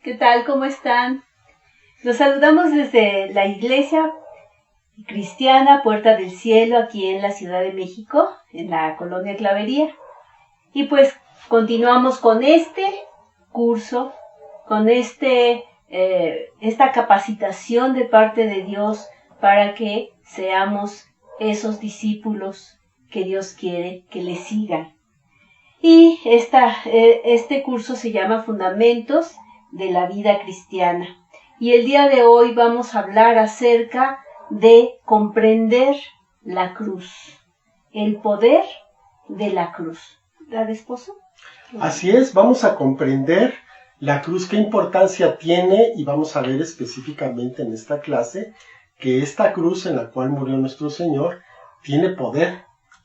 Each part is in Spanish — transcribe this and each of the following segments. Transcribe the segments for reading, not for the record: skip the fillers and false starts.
¿Qué tal? ¿Cómo están? Los saludamos desde la Iglesia Cristiana Puerta del Cielo, aquí en la Ciudad de México, en la Colonia Clavería. Y pues continuamos con este curso, con esta capacitación de parte de Dios para que seamos esos discípulos que Dios quiere que le sigan. Y este curso se llama Fundamentos de la Vida Cristiana. Y el día de hoy vamos a hablar acerca de comprender la cruz, el poder de la cruz. ¿Verdad, esposo? Así es, vamos a comprender la cruz, qué importancia tiene, y vamos a ver específicamente en esta clase que esta cruz en la cual murió nuestro Señor tiene poder,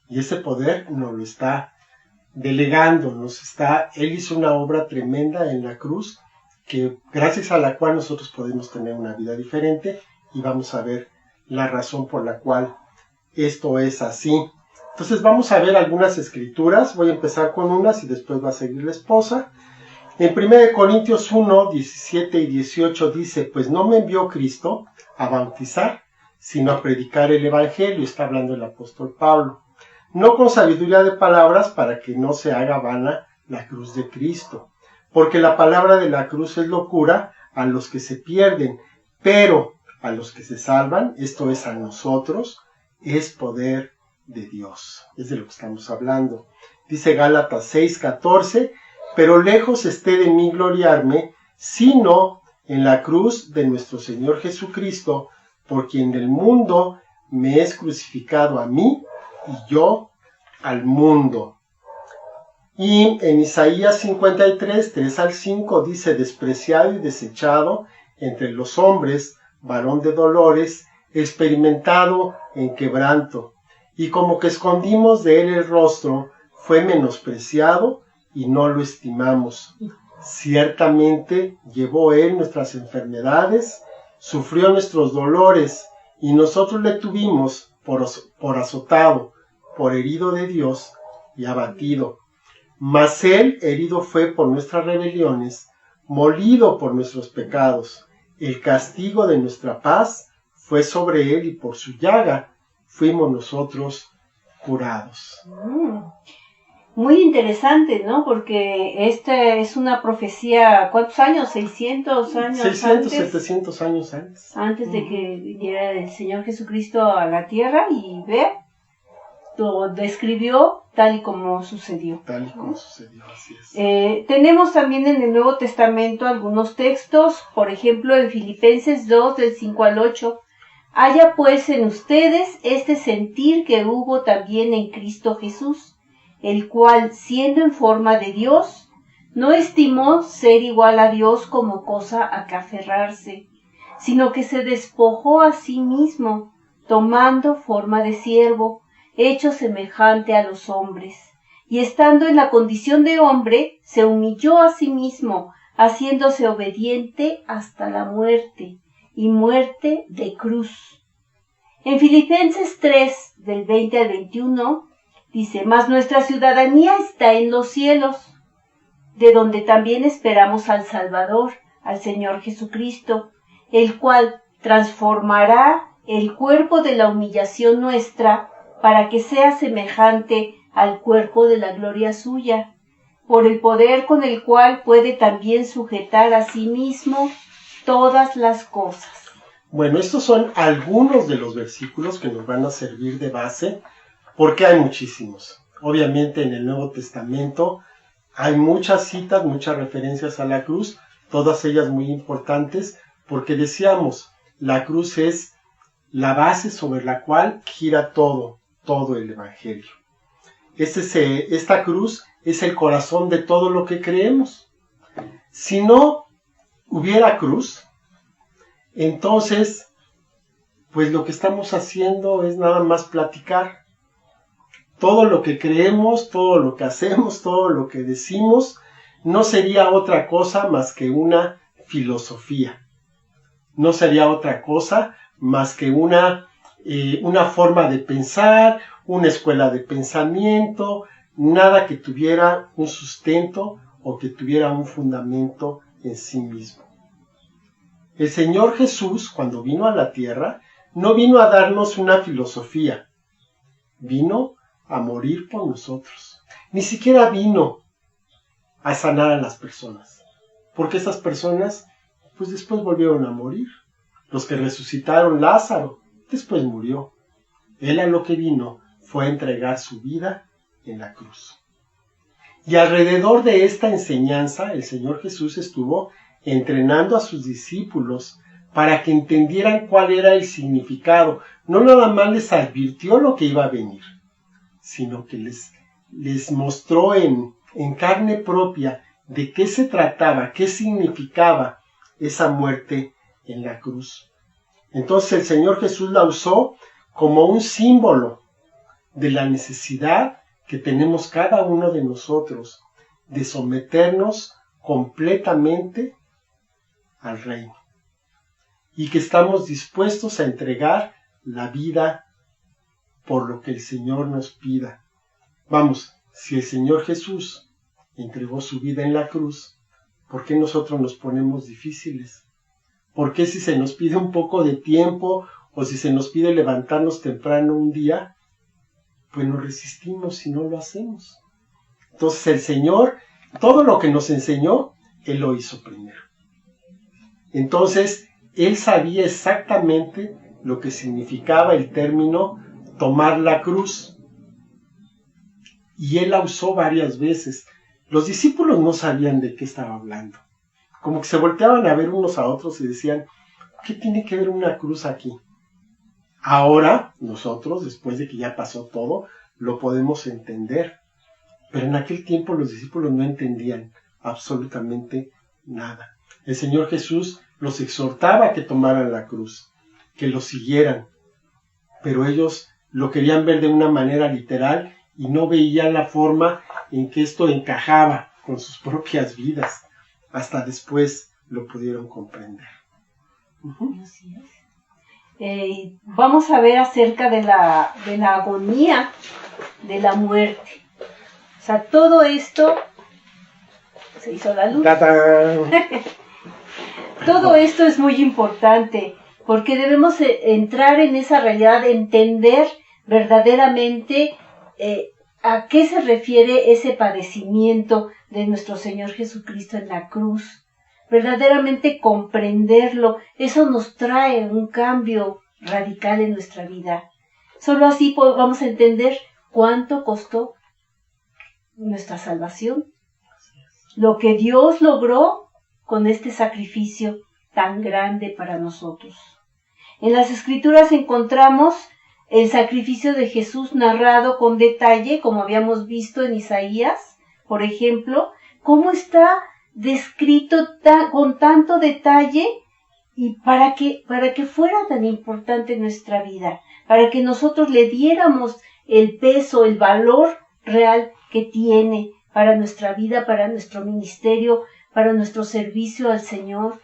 y ese poder nos lo está delegando, Él hizo una obra tremenda en la cruz, que gracias a la cual nosotros podemos tener una vida diferente, y vamos a ver la razón por la cual esto es así. Entonces vamos a ver algunas escrituras. Voy a empezar con unas y después va a seguir la esposa. En 1 Corintios 1, 17 y 18 dice: pues no me envió Cristo a bautizar, sino a predicar el Evangelio. Está hablando el apóstol Pablo. No con sabiduría de palabras, para que no se haga vana la cruz de Cristo. Porque la palabra de la cruz es locura a los que se pierden, pero a los que se salvan, esto es a nosotros, es poder de Dios. Es de lo que estamos hablando. Dice Gálatas 6:14, pero lejos esté de mí gloriarme, sino en la cruz de nuestro Señor Jesucristo, por quien el mundo me es crucificado a mí, y yo al mundo. Y en Isaías 53, 3 al 5 dice: despreciado y desechado entre los hombres, varón de dolores, experimentado en quebranto, y como que escondimos de él el rostro, fue menospreciado y no lo estimamos. Ciertamente llevó él nuestras enfermedades, sufrió nuestros dolores, y nosotros le tuvimos por azotado, por herido de Dios y abatido. Mas él herido fue por nuestras rebeliones, molido por nuestros pecados. El castigo de nuestra paz fue sobre él, y por su llaga fuimos nosotros curados. Muy interesante, ¿no? Porque esta es una profecía, ¿cuántos años? 600 años 600, antes. 700 años antes. Antes de que viniera el Señor Jesucristo a la tierra, y ve, lo describió tal y como sucedió. Tal y como sucedió, así es. Tenemos también en el Nuevo Testamento algunos textos, por ejemplo en Filipenses 2, del 5 al 8. Haya pues en ustedes este sentir que hubo también en Cristo Jesús, el cual, siendo en forma de Dios, no estimó ser igual a Dios como cosa a que aferrarse, sino que se despojó a sí mismo, tomando forma de siervo, hecho semejante a los hombres, y estando en la condición de hombre, se humilló a sí mismo, haciéndose obediente hasta la muerte, y muerte de cruz. En Filipenses 3, del 20 al 21, dice: mas nuestra ciudadanía está en los cielos, de donde también esperamos al Salvador, al Señor Jesucristo, el cual transformará el cuerpo de la humillación nuestra, para que sea semejante al cuerpo de la gloria suya, por el poder con el cual puede también sujetar a sí mismo todas las cosas. Bueno, estos son algunos de los versículos que nos van a servir de base, porque hay muchísimos. Obviamente en el Nuevo Testamento hay muchas citas, muchas referencias a la cruz, todas ellas muy importantes, porque decíamos, la cruz es la base sobre la cual gira todo el Evangelio. Esta cruz es el corazón de todo lo que creemos. Si no hubiera cruz, entonces, pues lo que estamos haciendo es nada más platicar. Todo lo que creemos, todo lo que hacemos, todo lo que decimos, no sería otra cosa más que una filosofía. No sería otra cosa más que una forma de pensar, una escuela de pensamiento, nada que tuviera un sustento o que tuviera un fundamento en sí mismo. El Señor Jesús, cuando vino a la tierra, no vino a darnos una filosofía, vino a morir por nosotros. Ni siquiera vino a sanar a las personas, porque esas personas pues después volvieron a morir. Los que resucitaron, Lázaro, después murió. Él a lo que vino fue a entregar su vida en la cruz. Y alrededor de esta enseñanza, el Señor Jesús estuvo entrenando a sus discípulos para que entendieran cuál era el significado. No nada más les advirtió lo que iba a venir, sino que les mostró en carne propia de qué se trataba, qué significaba esa muerte en la cruz. Entonces el Señor Jesús la usó como un símbolo de la necesidad que tenemos cada uno de nosotros de someternos completamente al reino y que estamos dispuestos a entregar la vida por lo que el Señor nos pida. Vamos, si el Señor Jesús entregó su vida en la cruz, ¿por qué nosotros nos ponemos difíciles? ¿Por qué si se nos pide un poco de tiempo o si se nos pide levantarnos temprano un día, pues nos resistimos y no lo hacemos? Entonces el Señor, todo lo que nos enseñó, Él lo hizo primero. Entonces, Él sabía exactamente lo que significaba el término tomar la cruz. Y Él la usó varias veces. Los discípulos no sabían de qué estaba hablando. Como que se volteaban a ver unos a otros y decían, ¿qué tiene que ver una cruz aquí? Ahora, nosotros, después de que ya pasó todo, lo podemos entender. Pero en aquel tiempo los discípulos no entendían absolutamente nada. El Señor Jesús los exhortaba a que tomaran la cruz, que lo siguieran. Pero ellos lo querían ver de una manera literal y no veían la forma en que esto encajaba con sus propias vidas. Hasta después lo pudieron comprender. Así es. Vamos a ver acerca de la agonía de la muerte. O sea, todo esto se hizo la luz. Todo esto es muy importante porque debemos entrar en esa realidad, entender verdaderamente a qué se refiere ese padecimiento de nuestro Señor Jesucristo en la cruz. Verdaderamente comprenderlo, eso nos trae un cambio radical en nuestra vida. Solo así vamos a entender cuánto costó nuestra salvación, lo que Dios logró con este sacrificio tan grande para nosotros. En las Escrituras encontramos el sacrificio de Jesús narrado con detalle, como habíamos visto en Isaías, por ejemplo, cómo está descrito con tanto detalle y para que fuera tan importante en nuestra vida, para que nosotros le diéramos el peso, el valor real que tiene para nuestra vida, para nuestro ministerio, para nuestro servicio al Señor,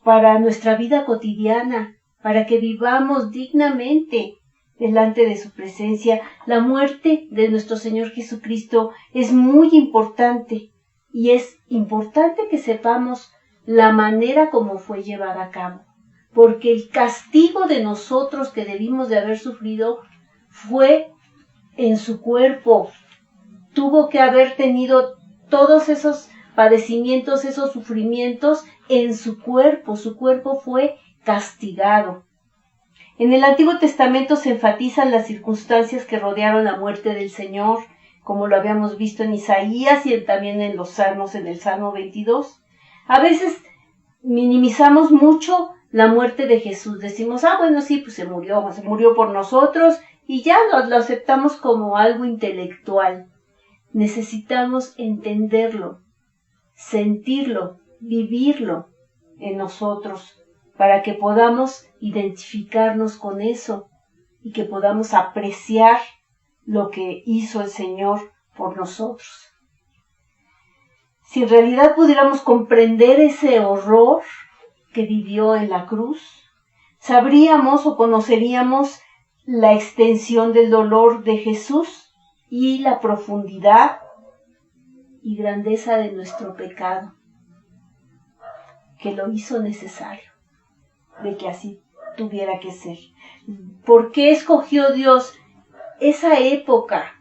para nuestra vida cotidiana, para que vivamos dignamente delante de su presencia. La muerte de nuestro Señor Jesucristo es muy importante y es importante que sepamos la manera como fue llevada a cabo, porque el castigo de nosotros que debimos de haber sufrido fue en su cuerpo. Tuvo que haber tenido todos esos padecimientos, esos sufrimientos en su cuerpo fue castigado. En el Antiguo Testamento se enfatizan las circunstancias que rodearon la muerte del Señor, como lo habíamos visto en Isaías y también en los Salmos, en el Salmo 22. A veces minimizamos mucho la muerte de Jesús. Decimos, bueno, sí, pues se murió por nosotros y ya lo aceptamos como algo intelectual. Necesitamos entenderlo, sentirlo, vivirlo en nosotros, para que podamos identificarnos con eso y que podamos apreciar lo que hizo el Señor por nosotros. Si en realidad pudiéramos comprender ese horror que vivió en la cruz, sabríamos o conoceríamos la extensión del dolor de Jesús y la profundidad y grandeza de nuestro pecado. que lo hizo necesario, de que así tuviera que ser. ¿Por qué escogió Dios esa época,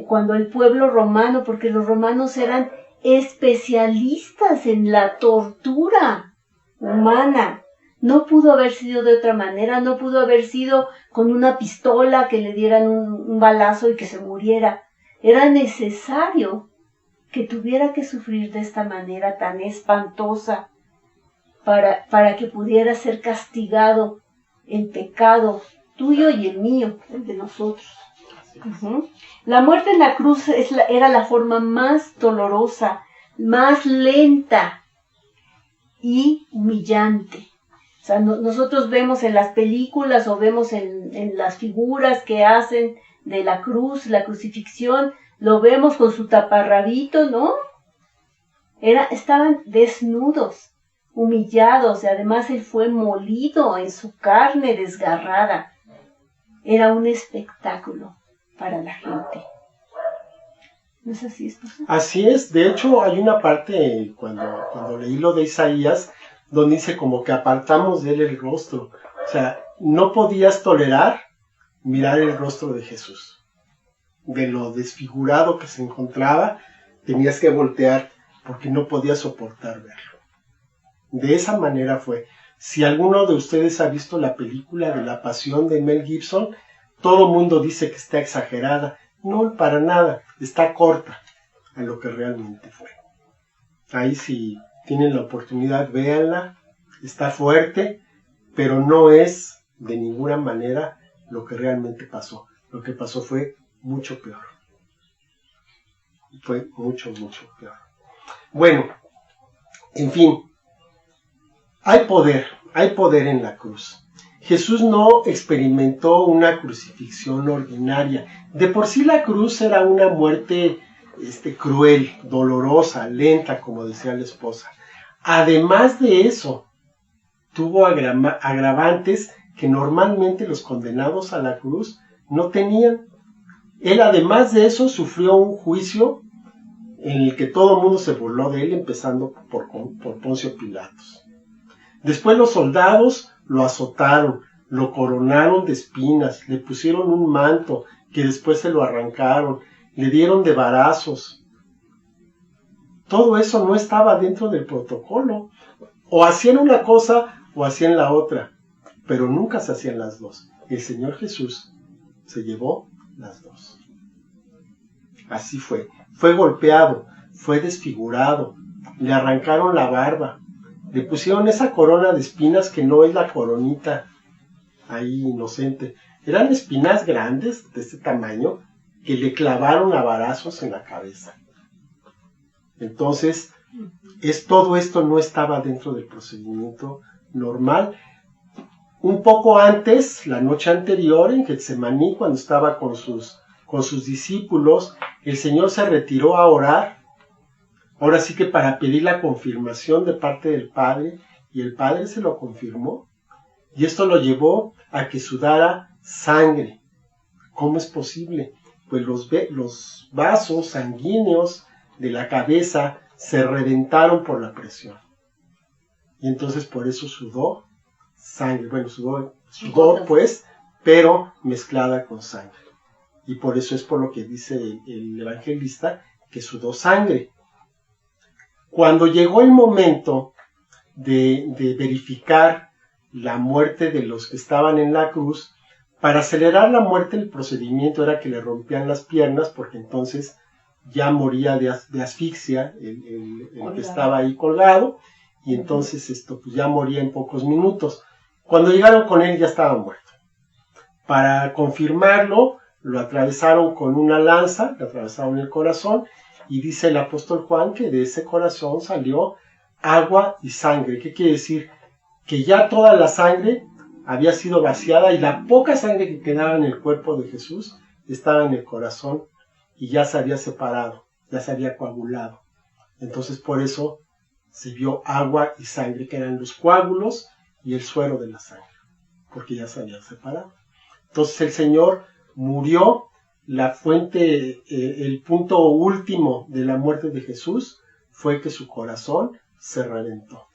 cuando el pueblo romano, porque los romanos eran especialistas en la tortura humana? No pudo haber sido de otra manera, no pudo haber sido con una pistola que le dieran un balazo y que se muriera. Era necesario que tuviera que sufrir de esta manera tan espantosa para que pudiera ser castigado el pecado tuyo y el mío, el de nosotros. Uh-huh. La muerte en la cruz era la forma más dolorosa, más lenta y humillante. O sea, nosotros vemos en las películas o vemos en las figuras que hacen de la cruz, la crucifixión, lo vemos con su taparrabito, ¿no? Estaban desnudos, humillados, y además él fue molido en su carne desgarrada. Era un espectáculo para la gente. ¿No es así, esposa? Así es. De hecho, hay una parte cuando leí lo de Isaías, donde dice como que apartamos de él el rostro. O sea, no podías tolerar mirar el rostro de Jesús. De lo desfigurado que se encontraba, tenías que voltear porque no podías soportar verlo. De esa manera fue. Si alguno de ustedes ha visto la película de La Pasión de Mel Gibson, todo el mundo dice que está exagerada. No, para nada. Está corta a lo que realmente fue. Ahí si tienen la oportunidad, véanla. Está fuerte, pero no es de ninguna manera lo que realmente pasó. Lo que pasó fue mucho peor. Fue mucho, mucho peor. Bueno, en fin, hay poder en la cruz. Jesús no experimentó una crucifixión ordinaria. De por sí la cruz era una muerte cruel, dolorosa, lenta, como decía la esposa. Además de eso, tuvo agravantes que normalmente los condenados a la cruz no tenían. Él, además de eso, sufrió un juicio en el que todo el mundo se burló de él, empezando por Poncio Pilatos. Después los soldados lo azotaron, lo coronaron de espinas, le pusieron un manto que después se lo arrancaron, le dieron de varazos. Todo eso no estaba dentro del protocolo. O hacían una cosa o hacían la otra, pero nunca se hacían las dos. El Señor Jesús se llevó las dos. Así fue. Fue golpeado, fue desfigurado, le arrancaron la barba, le pusieron esa corona de espinas que no es la coronita ahí inocente. Eran espinas grandes de este tamaño que le clavaron a varazos en la cabeza. Entonces, todo esto no estaba dentro del procedimiento normal. Un poco antes, la noche anterior, en Getsemaní, cuando estaba con sus discípulos, el Señor se retiró a orar, ahora sí que para pedir la confirmación de parte del Padre, y el Padre se lo confirmó, y esto lo llevó a que sudara sangre. ¿Cómo es posible? Pues los vasos sanguíneos de la cabeza se reventaron por la presión. Y entonces por eso sudó sangre. Bueno, sudor pues, pero mezclada con sangre. Y por eso es por lo que dice el evangelista que sudó sangre. Cuando llegó el momento de verificar la muerte de los que estaban en la cruz, para acelerar la muerte el procedimiento era que le rompían las piernas, porque entonces ya moría de asfixia el que estaba ahí colgado, y entonces pues ya moría en pocos minutos. Cuando llegaron con él ya estaba muerto. Para confirmarlo, lo atravesaron con una lanza, le atravesaron el corazón, y dice el apóstol Juan que de ese corazón salió agua y sangre. ¿Qué quiere decir? Que ya toda la sangre había sido vaciada y la poca sangre que quedaba en el cuerpo de Jesús estaba en el corazón y ya se había separado, ya se había coagulado. Entonces por eso se vio agua y sangre, que eran los coágulos y el suero de la sangre, porque ya se había separado. Entonces el Señor murió. La fuente, el punto último de la muerte de Jesús fue que su corazón se reventó.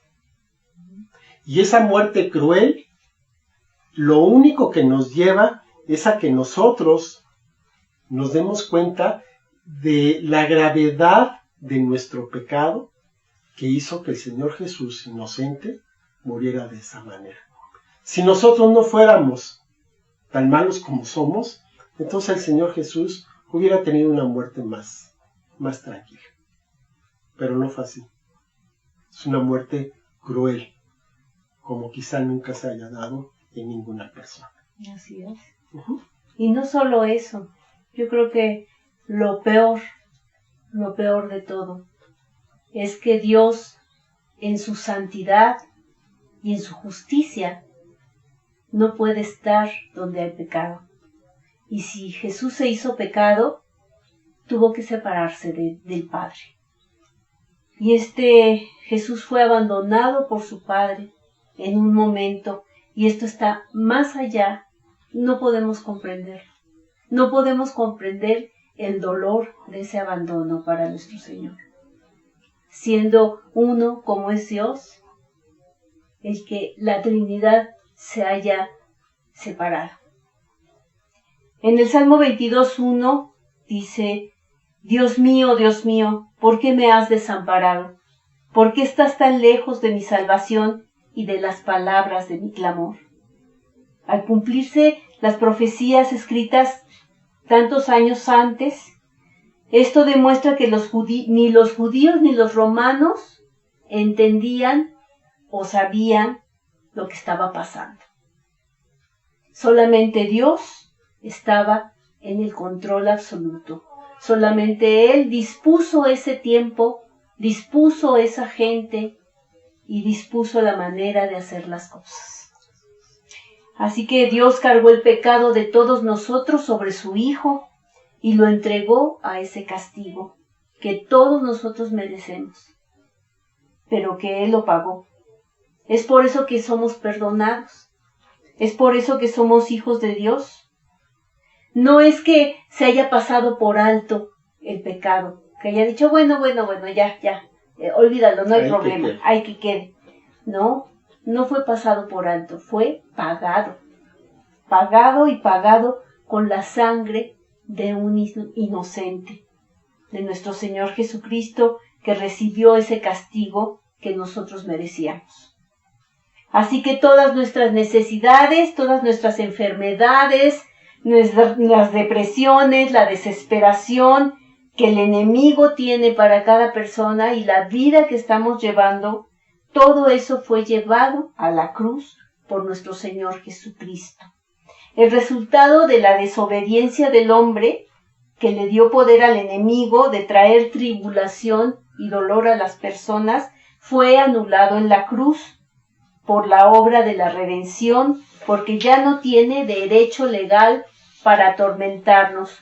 Y esa muerte cruel, lo único que nos lleva es a que nosotros nos demos cuenta de la gravedad de nuestro pecado que hizo que el Señor Jesús, inocente, muriera de esa manera. Si nosotros no fuéramos tan malos como somos, entonces el Señor Jesús hubiera tenido una muerte más tranquila. Pero no fue así. Es una muerte cruel, como quizá nunca se haya dado en ninguna persona. Así es. Y no solo eso, yo creo que lo peor de todo, es que Dios, en su santidad y en su justicia, no puede estar donde hay pecado. Y si Jesús se hizo pecado, tuvo que separarse del Padre. Y Jesús fue abandonado por su Padre en un momento, y esto está más allá, no podemos comprenderlo. No podemos comprender el dolor de ese abandono para nuestro Señor. Siendo uno como es Dios, el que la Trinidad se haya separado. En el Salmo 22:1 dice: Dios mío, ¿por qué me has desamparado? ¿Por qué estás tan lejos de mi salvación y de las palabras de mi clamor? Al cumplirse las profecías escritas tantos años antes, esto demuestra que ni los judíos ni los romanos entendían o sabían lo que estaba pasando. Solamente Dios estaba en el control absoluto. Solamente Él dispuso ese tiempo, dispuso esa gente y dispuso la manera de hacer las cosas. Así que Dios cargó el pecado de todos nosotros sobre su Hijo y lo entregó a ese castigo que todos nosotros merecemos, pero que Él lo pagó. Es por eso que somos perdonados. Es por eso que somos hijos de Dios. No es que se haya pasado por alto el pecado, que haya dicho, bueno, ya, olvídalo, no hay problema, hay que quede. No fue pasado por alto, fue pagado y pagado con la sangre de un inocente, de nuestro Señor Jesucristo, que recibió ese castigo que nosotros merecíamos. Así que todas nuestras necesidades, todas nuestras enfermedades, las depresiones, la desesperación que el enemigo tiene para cada persona y la vida que estamos llevando, todo eso fue llevado a la cruz por nuestro Señor Jesucristo. El resultado de la desobediencia del hombre, que le dio poder al enemigo de traer tribulación y dolor a las personas, fue anulado en la cruz por la obra de la redención, porque ya no tiene derecho legal para atormentarnos.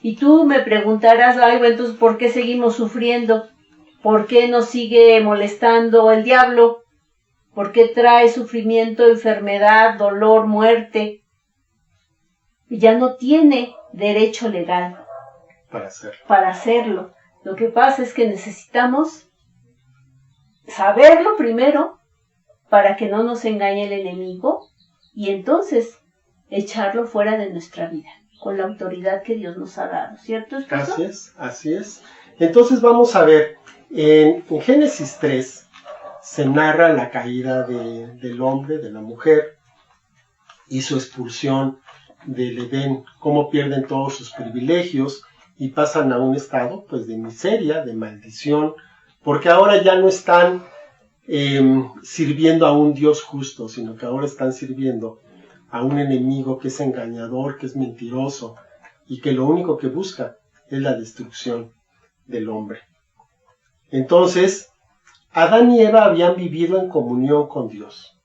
Y tú me preguntarás, entonces, ¿por qué seguimos sufriendo? ¿Por qué nos sigue molestando el diablo? ¿Por qué trae sufrimiento, enfermedad, dolor, muerte? Ya no tiene derecho legal para hacerlo. Lo que pasa es que necesitamos saberlo primero para que no nos engañe el enemigo y entonces echarlo fuera de nuestra vida con la autoridad que Dios nos ha dado, ¿cierto, esposo? Así es. Entonces vamos a ver, en Génesis 3 se narra la caída del hombre, de la mujer y su expulsión del Edén, cómo pierden todos sus privilegios y pasan a un estado pues de miseria, de maldición, porque ahora ya no están sirviendo a un Dios justo, sino que ahora están sirviendo a un enemigo que es engañador, que es mentiroso y que lo único que busca es la destrucción del hombre. Entonces, Adán y Eva habían vivido en comunión con Dios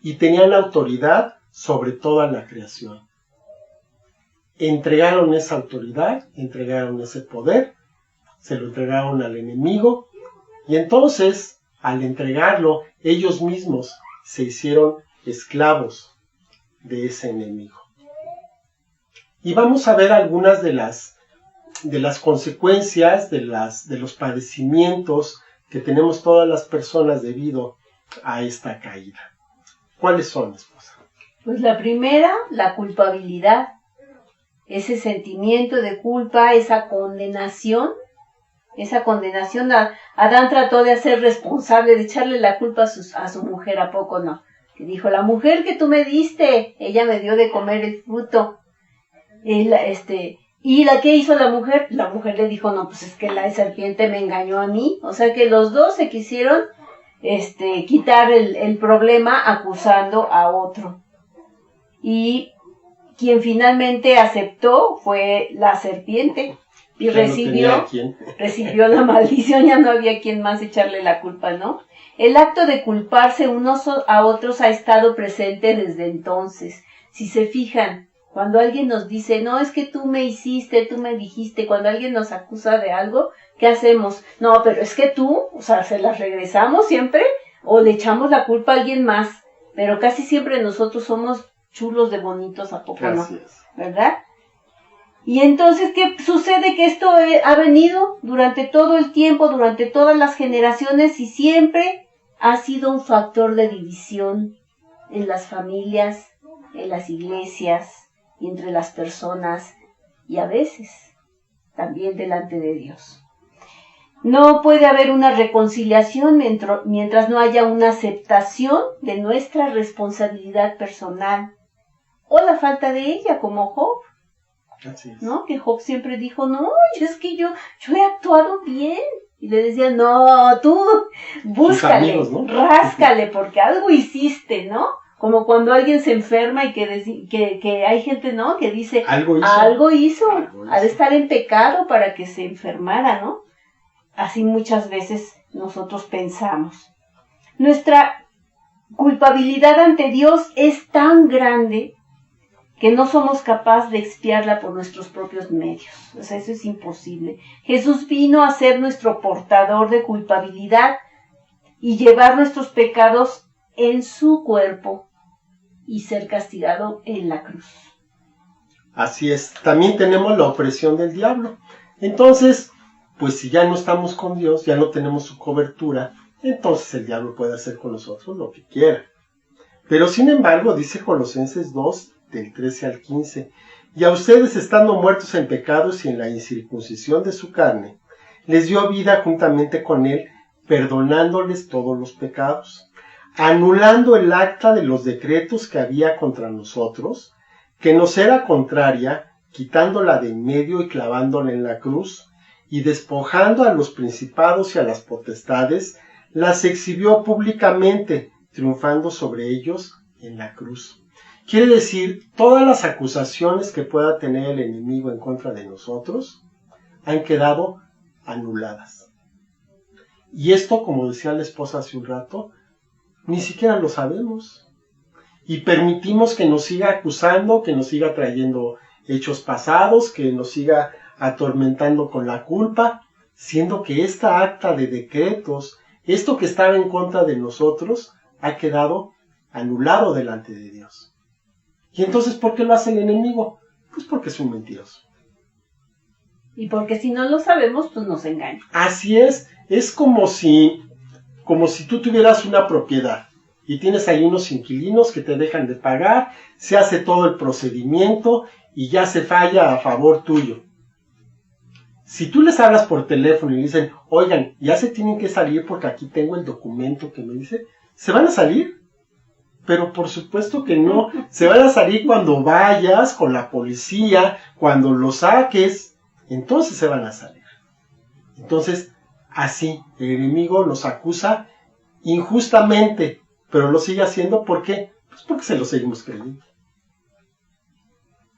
y tenían autoridad sobre toda la creación. Entregaron esa autoridad, entregaron ese poder, se lo entregaron al enemigo y entonces, al entregarlo, ellos mismos se hicieron esclavos de ese enemigo. Y vamos a ver algunas de las consecuencias, de los padecimientos que tenemos todas las personas debido a esta caída. ¿Cuáles son, esposa? Pues la primera, la culpabilidad. Ese sentimiento de culpa, esa condenación. Adán trató de hacer responsable, de echarle la culpa a su mujer, ¿a poco no? Que dijo, la mujer que tú me diste, ella me dio de comer el fruto. ¿Y la que hizo la mujer? La mujer le dijo, no, pues es que la serpiente me engañó a mí. O sea que los dos se quisieron quitar el problema acusando a otro. Y quien finalmente aceptó fue la serpiente y recibió la maldición, ya no había quien más echarle la culpa, ¿no? El acto de culparse unos a otros ha estado presente desde entonces. Si se fijan, cuando alguien nos dice, no, es que tú me hiciste, tú me dijiste, cuando alguien nos acusa de algo, ¿qué hacemos? No, pero es que tú, o sea, se las regresamos siempre o le echamos la culpa a alguien más, pero casi siempre nosotros somos chulos de bonitos, ¿a poco no? ¿Verdad? Y entonces, ¿qué sucede? Que esto ha venido durante todo el tiempo, durante todas las generaciones y siempre ha sido un factor de división en las familias, en las iglesias y entre las personas y a veces también delante de Dios. No puede haber una reconciliación mientras no haya una aceptación de nuestra responsabilidad personal o la falta de ella, como Job. Así es. ¿No? Que Job siempre dijo, no, es que yo he actuado bien. Y le decía, no, tú búscale, amigos, ¿no? Ráscale, porque algo hiciste, ¿no? Como cuando alguien se enferma y que hay gente, ¿no? Que dice, algo hizo, ha de estar en pecado para que se enfermara, ¿no? Así muchas veces nosotros pensamos. Nuestra culpabilidad ante Dios es tan grande que no somos capaces de expiarla por nuestros propios medios. O sea, eso es imposible. Jesús vino a ser nuestro portador de culpabilidad y llevar nuestros pecados en su cuerpo y ser castigado en la cruz. Así es. También tenemos la opresión del diablo. Entonces, pues si ya no estamos con Dios, ya no tenemos su cobertura, entonces el diablo puede hacer con nosotros lo que quiera. Pero sin embargo, dice Colosenses 2, del 13 al 15, y a ustedes estando muertos en pecados y en la incircuncisión de su carne, les dio vida juntamente con él, perdonándoles todos los pecados, anulando el acta de los decretos que había contra nosotros, que nos era contraria, quitándola de en medio y clavándola en la cruz, y despojando a los principados y a las potestades, las exhibió públicamente, triunfando sobre ellos en la cruz. Quiere decir, todas las acusaciones que pueda tener el enemigo en contra de nosotros han quedado anuladas. Y esto, como decía la esposa hace un rato, ni siquiera lo sabemos. Y permitimos que nos siga acusando, que nos siga trayendo hechos pasados, que nos siga atormentando con la culpa, siendo que esta acta de decretos, esto que estaba en contra de nosotros, ha quedado anulado delante de Dios. ¿Y entonces por qué lo hace el enemigo? Pues porque es un mentiroso. Y porque si no lo sabemos, pues nos engaña. Así es como si tú tuvieras una propiedad y tienes ahí unos inquilinos que te dejan de pagar, se hace todo el procedimiento y ya se falla a favor tuyo. Si tú les hablas por teléfono y dicen, oigan, ya se tienen que salir porque aquí tengo el documento que me dice, ¿se van a salir? Pero por supuesto que no, se van a salir cuando vayas con la policía, cuando lo saques, entonces se van a salir. Entonces, así, el enemigo nos acusa injustamente, pero lo sigue haciendo, ¿por qué? Pues porque se lo seguimos creyendo.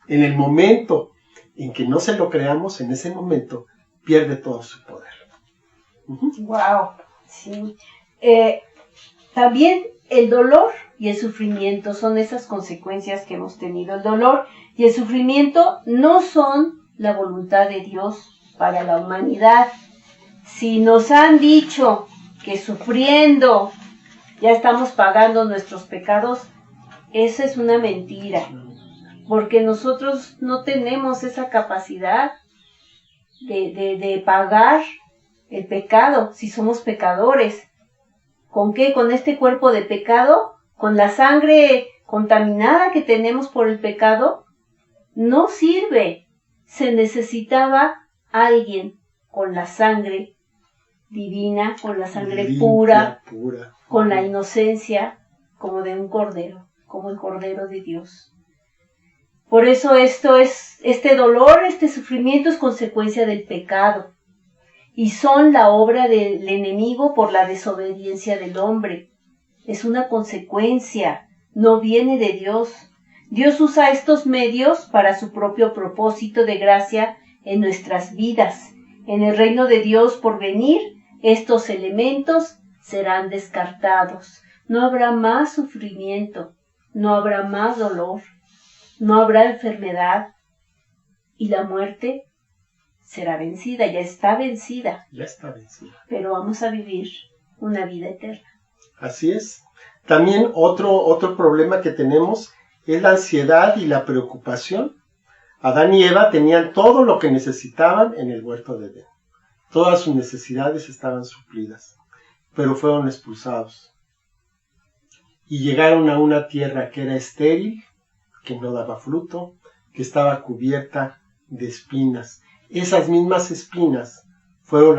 En el momento en que no se lo creamos, en ese momento pierde todo su poder. Wow, sí. También el dolor y el sufrimiento son esas consecuencias que hemos tenido. El dolor y el sufrimiento no son la voluntad de Dios para la humanidad. Si nos han dicho que sufriendo ya estamos pagando nuestros pecados, esa es una mentira, porque nosotros no tenemos esa capacidad de pagar el pecado si somos pecadores. ¿Con qué? Con este cuerpo de pecado, con la sangre contaminada que tenemos por el pecado, no sirve. Se necesitaba alguien con la sangre divina, con la sangre limpia, pura, pura, con la inocencia, como de un cordero, como el Cordero de Dios. Por eso este dolor, este sufrimiento es consecuencia del pecado y son la obra del enemigo por la desobediencia del hombre. Es una consecuencia, no viene de Dios. Dios usa estos medios para su propio propósito de gracia en nuestras vidas. En el reino de Dios por venir, estos elementos serán descartados. No habrá más sufrimiento, no habrá más dolor, no habrá enfermedad y la muerte será vencida, ya está vencida. Ya está vencida. Pero vamos a vivir una vida eterna. Así es. También otro problema que tenemos es la ansiedad y la preocupación. Adán y Eva tenían todo lo que necesitaban en el huerto de Edén. Todas sus necesidades estaban suplidas, pero fueron expulsados. Y llegaron a una tierra que era estéril, que no daba fruto, que estaba cubierta de espinas. Esas mismas espinas fueron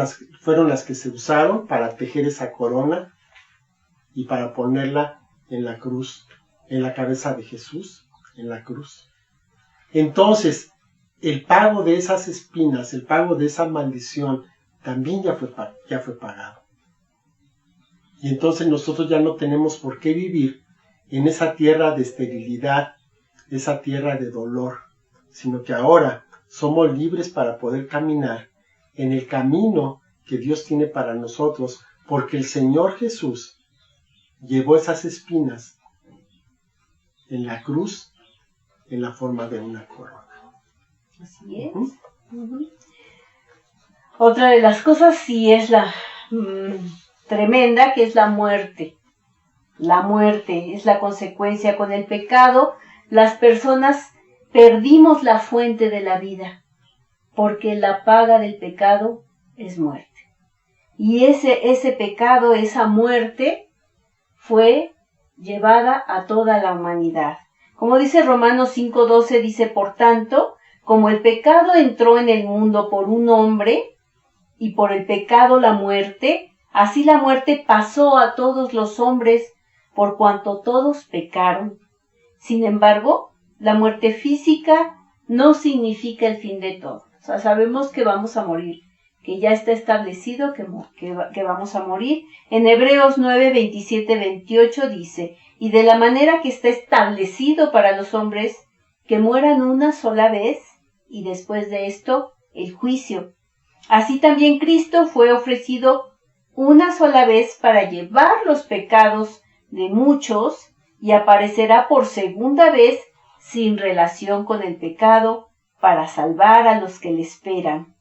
las que se usaron para tejer esa corona y para ponerla en la cruz, en la cabeza de Jesús, en la cruz. Entonces, el pago de esas espinas, el pago de esa maldición, también ya fue pagado. Y entonces nosotros ya no tenemos por qué vivir en esa tierra de esterilidad, esa tierra de dolor, sino que ahora somos libres para poder caminar en el camino que Dios tiene para nosotros, porque el Señor Jesús llevó esas espinas en la cruz en la forma de una corona. Así es. Otra de las cosas sí es la tremenda, que es la muerte. La muerte es la consecuencia. Con el pecado, las personas perdimos la fuente de la vida, porque la paga del pecado es muerte. Y ese pecado, esa muerte, fue llevada a toda la humanidad. Como dice Romanos 5:12, dice, por tanto, como el pecado entró en el mundo por un hombre, y por el pecado la muerte, así la muerte pasó a todos los hombres, por cuanto todos pecaron. Sin embargo, la muerte física no significa el fin de todo. O sea, sabemos que vamos a morir, que ya está establecido que vamos a morir. En Hebreos 9, 27, 28 dice, y de la manera que está establecido para los hombres, que mueran una sola vez, y después de esto, el juicio. Así también Cristo fue ofrecido una sola vez para llevar los pecados de muchos, y aparecerá por segunda vez sin relación con el pecado, para salvar a los que le esperan.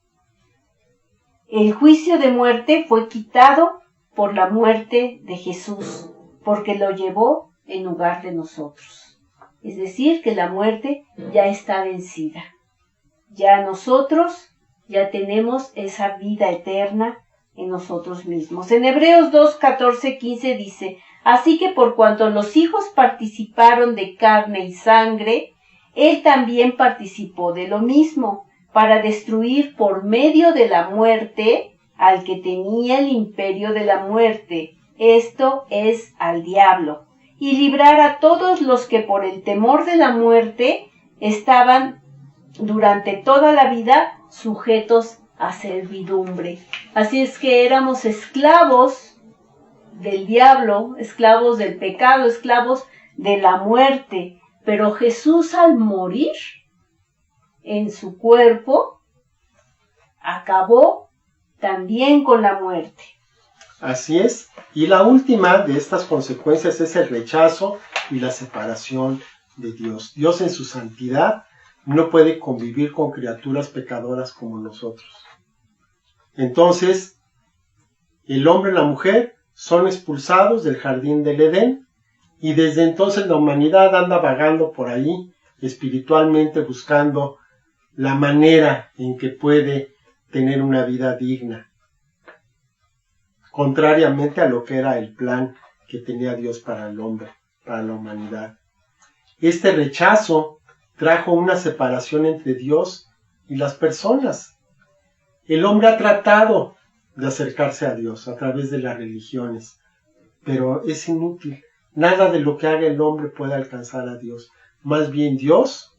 El juicio de muerte fue quitado por la muerte de Jesús, porque lo llevó en lugar de nosotros. Es decir, que la muerte ya está vencida. Ya nosotros ya tenemos esa vida eterna en nosotros mismos. En Hebreos 2, 14, 15 dice, así que por cuanto los hijos participaron de carne y sangre, él también participó de lo mismo, para destruir por medio de la muerte al que tenía el imperio de la muerte, esto es, al diablo, y librar a todos los que por el temor de la muerte estaban durante toda la vida sujetos a servidumbre. Así es que éramos esclavos del diablo, esclavos del pecado, esclavos de la muerte. Pero Jesús, al morir en su cuerpo, acabó también con la muerte. Así es. Y la última de estas consecuencias es el rechazo y la separación de Dios. Dios en su santidad no puede convivir con criaturas pecadoras como nosotros. Entonces, el hombre y la mujer son expulsados del jardín del Edén, y desde entonces la humanidad anda vagando por ahí, espiritualmente buscando la manera en que puede tener una vida digna, contrariamente a lo que era el plan que tenía Dios para el hombre. para la humanidad. Este rechazo trajo una separación entre Dios y las personas. El hombre ha tratado de acercarse a Dios a través de las religiones, pero es inútil. Nada de lo que haga el hombre puede alcanzar a Dios. Más bien Dios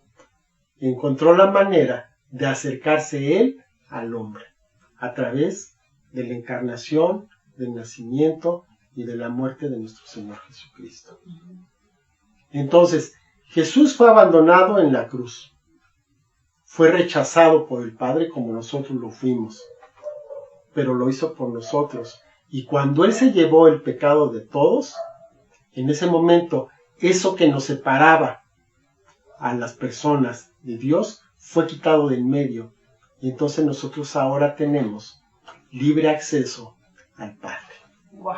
encontró la manera de acercarse Él al hombre a través de la encarnación, del nacimiento y de la muerte de nuestro Señor Jesucristo. Entonces, Jesús fue abandonado en la cruz. Fue rechazado por el Padre como nosotros lo fuimos, pero lo hizo por nosotros. Y cuando Él se llevó el pecado de todos, en ese momento, eso que nos separaba a las personas de Dios fue quitado del medio. Y entonces nosotros ahora tenemos libre acceso al Padre. ¡Wow!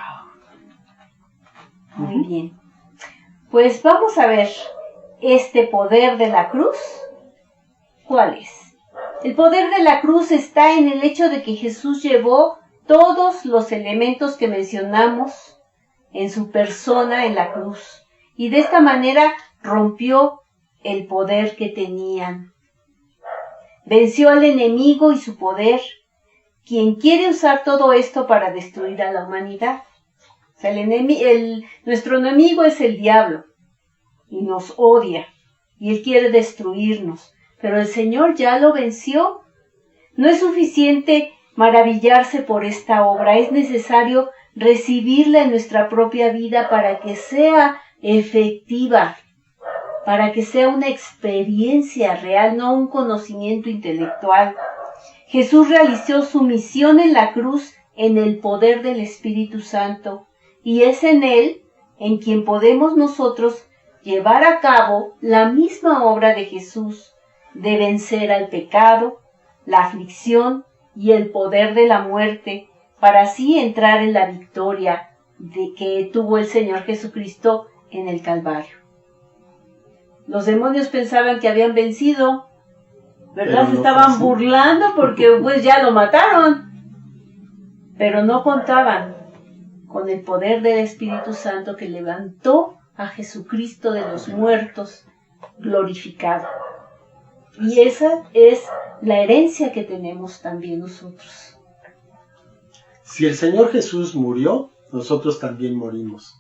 Muy bien. Pues vamos a ver este poder de la cruz. ¿Cuál es? El poder de la cruz está en el hecho de que Jesús llevó todos los elementos que mencionamos en su persona en la cruz. Y de esta manera rompió el poder que tenían. Venció al enemigo y su poder, quien quiere usar todo esto para destruir a la humanidad. O sea, nuestro enemigo es el diablo y nos odia y él quiere destruirnos, pero el Señor ya lo venció. No es suficiente maravillarse por esta obra, es necesario recibirla en nuestra propia vida para que sea efectiva, para que sea una experiencia real, no un conocimiento intelectual. Jesús realizó su misión en la cruz en el poder del Espíritu Santo, y es en Él en quien podemos nosotros llevar a cabo la misma obra de Jesús, de vencer al pecado, la aflicción y el poder de la muerte, para así entrar en la victoria que tuvo el Señor Jesucristo en el Calvario. Los demonios pensaban que habían vencido, ¿verdad? Se estaban burlando porque pues ya lo mataron, pero no contaban con el poder del Espíritu Santo que levantó a Jesucristo de los muertos glorificado. Y esa es la herencia que tenemos también nosotros. Si el Señor Jesús murió, nosotros también morimos.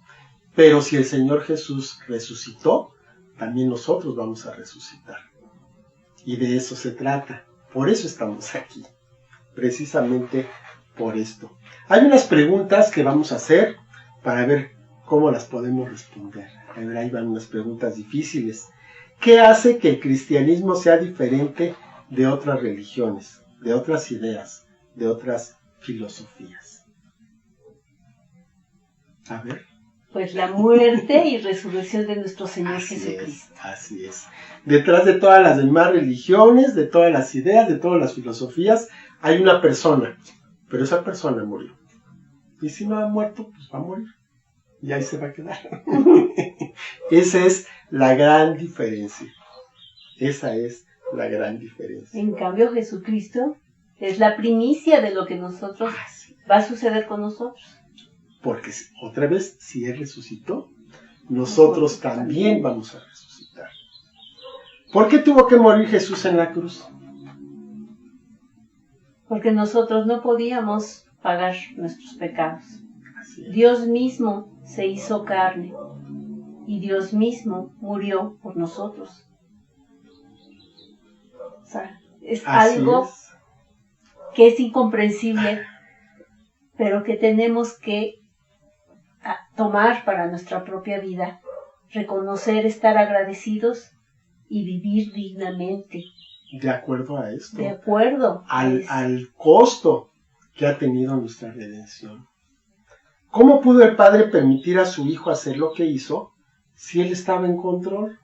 Pero si el Señor Jesús resucitó, también nosotros vamos a resucitar. Y de eso se trata. Por eso estamos aquí. Precisamente por esto. Hay unas preguntas que vamos a hacer para ver cómo las podemos responder. A ver, ahí van unas preguntas difíciles. ¿Qué hace que el cristianismo sea diferente de otras religiones, de otras ideas, de otras filosofías? A ver. Pues la muerte y resurrección de nuestro Señor Jesucristo. Así es. Detrás de todas las demás religiones, de todas las ideas, de todas las filosofías, hay una persona. Pero esa persona murió. Y si no ha muerto, pues va a morir. Y ahí se va a quedar. Esa es la gran diferencia. Esa es la gran diferencia. En cambio, Jesucristo es la primicia de lo que nosotros va a suceder con nosotros. Porque otra vez, si Él resucitó, nosotros también vamos a resucitar. ¿Por qué tuvo que morir Jesús en la cruz? Porque nosotros no podíamos pagar nuestros pecados. Dios mismo se hizo carne y Dios mismo murió por nosotros. O sea, es algo que es incomprensible, pero que tenemos que tomar para nuestra propia vida, reconocer, estar agradecidos y vivir dignamente. De acuerdo a esto. De acuerdo. Al costo que ha tenido nuestra redención. ¿Cómo pudo el Padre permitir a su Hijo hacer lo que hizo si Él estaba en control?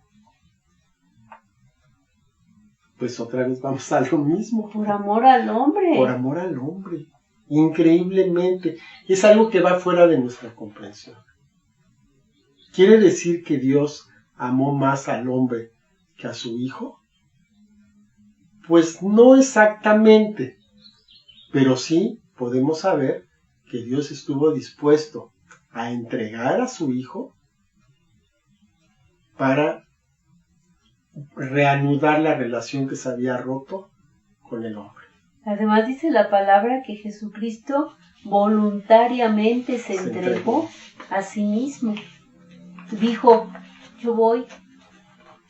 Pues otra vez vamos a lo mismo. Por amor al hombre. Por amor al hombre. Increíblemente. Es algo que va fuera de nuestra comprensión. ¿Quiere decir que Dios amó más al hombre que a su Hijo? Pues no exactamente, pero sí podemos saber que Dios estuvo dispuesto a entregar a su Hijo para reanudar la relación que se había roto con el hombre. Además dice la palabra que Jesucristo voluntariamente se entregó a sí mismo. Dijo, yo voy.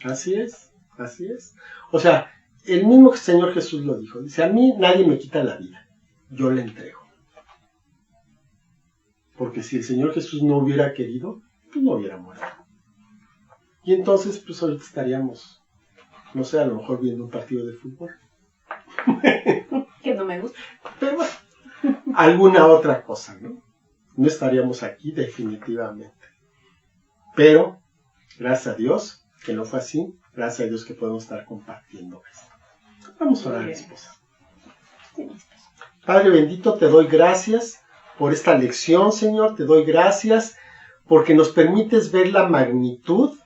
Así es, así es. O sea, el mismo Señor Jesús lo dijo. Dice, a mí nadie me quita la vida, yo la entrego. Porque si el Señor Jesús no hubiera querido, pues no hubiera muerto. Y entonces, pues ahorita estaríamos, no sé, a lo mejor viendo un partido de fútbol. Que no me gusta. Pero bueno, alguna otra cosa, ¿no? No estaríamos aquí definitivamente. Pero, gracias a Dios, que no fue así. Gracias a Dios que podemos estar compartiendo esto. Vamos a orar, esposa. Padre bendito, te doy gracias por esta lección, Señor. Te doy gracias porque nos permites ver la magnitud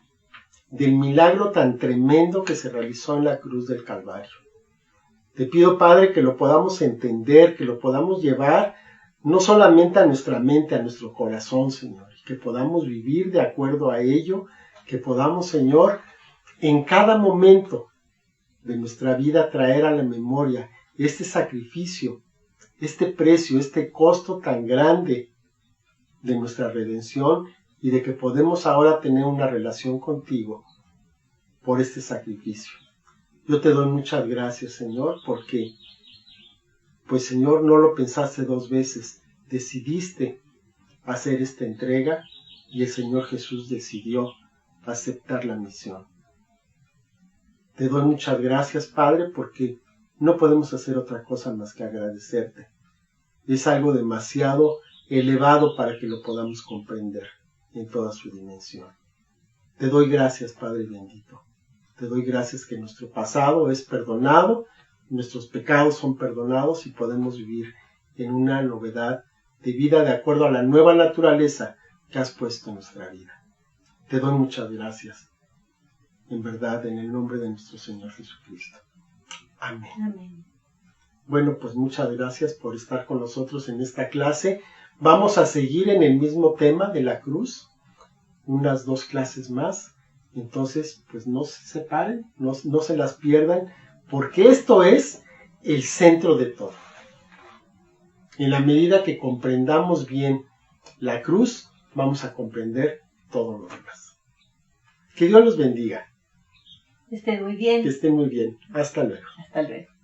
del milagro tan tremendo que se realizó en la cruz del Calvario. Te pido, Padre, que lo podamos entender, que lo podamos llevar no solamente a nuestra mente, a nuestro corazón, Señor, que podamos vivir de acuerdo a ello, que podamos, Señor, en cada momento de nuestra vida traer a la memoria este sacrificio, este precio, este costo tan grande de nuestra redención y de que podemos ahora tener una relación contigo por este sacrificio. Yo te doy muchas gracias, Señor, porque, pues, Señor, no lo pensaste dos veces. Decidiste hacer esta entrega y el Señor Jesús decidió aceptar la misión. Te doy muchas gracias, Padre, porque no podemos hacer otra cosa más que agradecerte. Es algo demasiado elevado para que lo podamos comprender en toda su dimensión. Te doy gracias, Padre bendito. Te doy gracias que nuestro pasado es perdonado, nuestros pecados son perdonados y podemos vivir en una novedad de vida de acuerdo a la nueva naturaleza que has puesto en nuestra vida. Te doy muchas gracias, en verdad, en el nombre de nuestro Señor Jesucristo. Amén. Amén. Bueno, pues muchas gracias por estar con nosotros en esta clase. Vamos a seguir en el mismo tema de la cruz, unas 2 clases más. Entonces, pues no se separen, no se las pierdan, porque esto es el centro de todo. En la medida que comprendamos bien la cruz, vamos a comprender todo lo demás. Que Dios los bendiga. Que estén muy bien. Que estén muy bien. Hasta luego. Hasta luego.